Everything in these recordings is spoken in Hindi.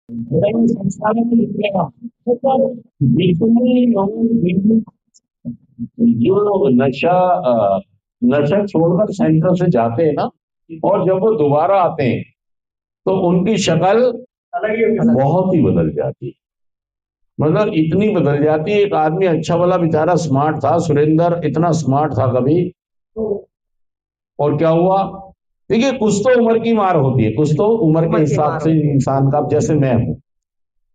संस्कारों में निकलेगा मतलब जितने लोग जो नशा छोड़कर सेंटर से जाते हैं ना, और जब वो दोबारा आते हैं तो उनकी शक्ल बहुत ही बदल जाती है। मतलब इतनी बदल जाती है। एक आदमी अच्छा वाला बेचारा स्मार्ट था, सुरेंद्र इतना स्मार्ट था कभी, और क्या हुआ? देखिए, कुछ तो उम्र की मार होती है, कुछ तो उम्र के हिसाब से इंसान का, जैसे मैं हूं,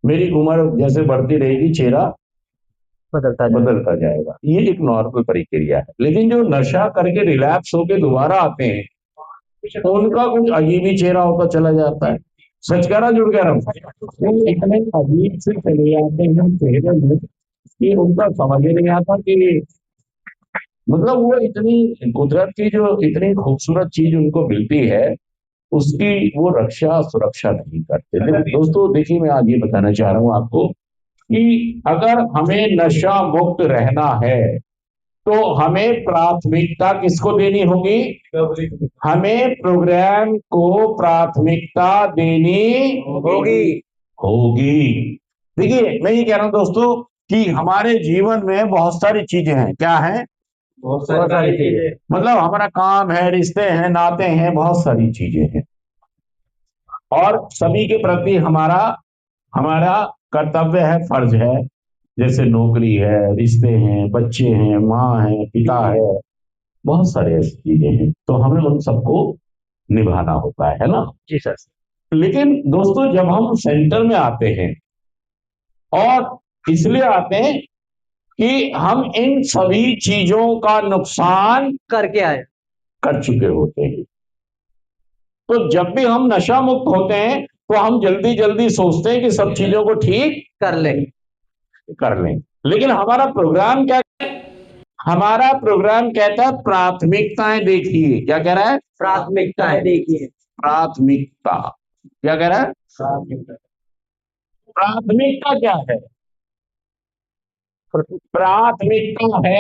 मेरी उम्र जैसे बढ़ती रहेगी चेहरा बदलता जाएगा, ये एक नॉर्मल प्रक्रिया है। लेकिन जो नशा करके रिलैप्स होके दोबारा आते हैं, उनका कुछ अजीब ही चेहरा होता चला जाता है। सच कह रहा, जुड़ कह रहा हूँ। वो इतने अजीब से चले जाते हैं चेहरे में कि उनका समझ ही नहीं आता कि मतलब वो इतनी कुदरत की जो इतनी खूबसूरत चीज उनको मिलती है, उसकी वो रक्षा सुरक्षा नहीं करते। दोस्तों देखिए, मैं आज ये बताना चाह रहा हूं आपको कि अगर हमें नशा मुक्त रहना है तो हमें प्राथमिकता किसको देनी होगी? हमें प्रोग्राम को प्राथमिकता देनी होगी। देखिए, मैं ये कह रहा हूं दोस्तों कि हमारे जीवन में बहुत सारी चीजें हैं। क्या है? बहुत सारी चीजें। मतलब हमारा काम है, रिश्ते हैं, नाते हैं, बहुत सारी चीजें हैं। और सभी के प्रति हमारा हमारा कर्तव्य है, फर्ज है। जैसे नौकरी है, रिश्ते हैं, बच्चे हैं, माँ है, पिता है, बहुत सारे ऐसी चीजें हैं, तो हमें उन सबको निभाना होता है ना? जी सर। लेकिन दोस्तों, जब हम सेंटर में आते हैं, और इसलिए आते हैं कि हम इन सभी चीजों का नुकसान करके आए, कर चुके होते हैं। तो जब भी हम नशा मुक्त होते हैं तो हम जल्दी जल्दी सोचते हैं कि सब चीजों को ठीक कर लें। लेकिन हमारा प्रोग्राम क्या? हमारा प्रोग्राम कहता है प्राथमिकताएं देखिए। क्या कह रहा है? प्राथमिकताएं देखिए। प्राथमिकता क्या कह रहा है? प्राथमिकता। प्राथमिकता क्या है? प्राथमिकता है,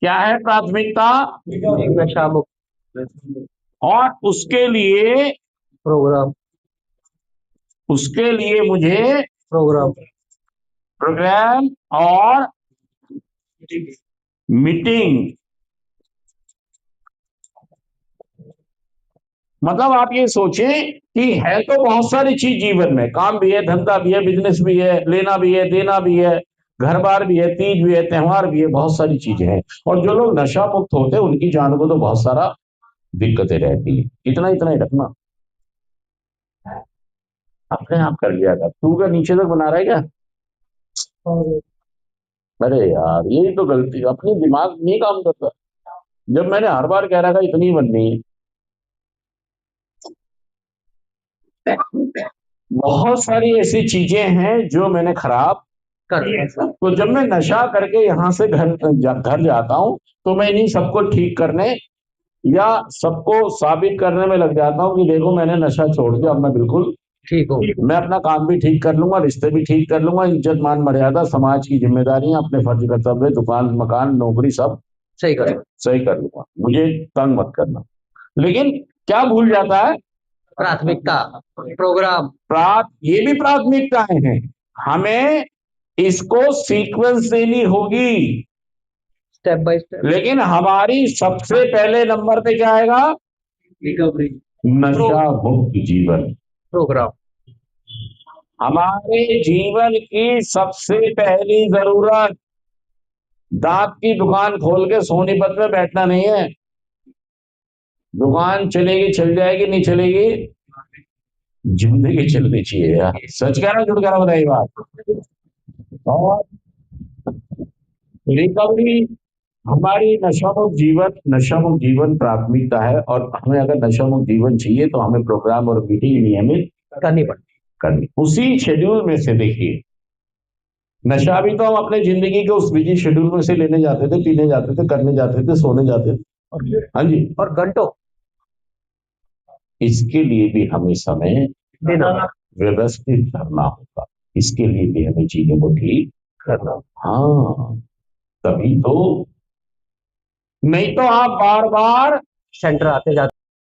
क्या है प्राथमिकता? नशा मुक्त। और प्रोग्राम उसके लिए मुझे प्रोग्राम और मीटिंग। मतलब आप ये सोचें कि है तो बहुत सारी चीज जीवन में, काम भी है, धंधा भी है, बिजनेस भी है, लेना भी है, देना भी है, घर बार भी है, तीज भी है, त्योहार भी है, बहुत सारी चीजें हैं। और जो लोग नशा मुक्त होते हैं उनकी जान को तो बहुत सारा दिक्कतें रहती है। इतना इतना ही रखना, अपने आप कर लिया कर। तू क्या नीचे तक बना रहा है क्या? अरे यार, यही तो गलती, अपनी दिमाग नहीं काम करता। जब मैंने हर बार कह रहा था इतनी बननी है। बहुत सारी ऐसी चीजें हैं जो मैंने खराब कर दी। तो जब मैं नशा करके यहाँ से घर जाता हूँ, तो मैं इन्हीं सबको ठीक करने या सबको साबित करने में लग जाता हूँ कि देखो, मैंने नशा छोड़ दिया, अब मैं बिल्कुल ठीक हूँ। मैं अपना काम भी ठीक कर लूंगा, रिश्ते भी ठीक कर लूंगा, इज्जत मान मर्यादा, समाज की जिम्मेदारियां, अपने फर्ज कर्तव्य, दुकान मकान नौकरी सब सही कर लूंगा, मुझे तंग मत करना। लेकिन क्या भूल जाता है? प्राथमिकता, प्रोग्राम। ये भी प्राथमिकताएं हैं। हमें इसको सीक्वेंस देनी होगी, स्टेप बाय स्टेप। लेकिन हमारी सबसे पहले नंबर पे क्या आएगा? रिकवरी, नशा मुक्त जीवन प्रोग्राम। हमारे जीवन की सबसे पहली जरूरत दांत की दुकान खोल के सोनीपत में बैठना नहीं है। दुकान चलेगी, चल जाएगी, नहीं चलेगी, जिंदगी चलनी चाहिए यार। सच कह रहा, झूठ कह रहा, बताइए बात। और रिकवरी, हमारी नशा मुक्त जीवन प्राथमिकता है। और हमें अगर नशा मुक्त जीवन चाहिए तो हमें प्रोग्राम और मीटिंग नियमित करनी उसी शेड्यूल में से। देखिए, नशा भी तो हम अपने जिंदगी के उस बिजी शेड्यूल में से लेने जाते थे, पीने जाते थे, करने जाते थे, सोने जाते थे। हाँ जी, और घंटों। इसके लिए भी हमें समय देना, व्यवस्थित करना होगा। इसके लिए भी हमें चीजों को ठीक करना। हाँ, तभी तो। नहीं तो आप बार बार सेंटर आते जाते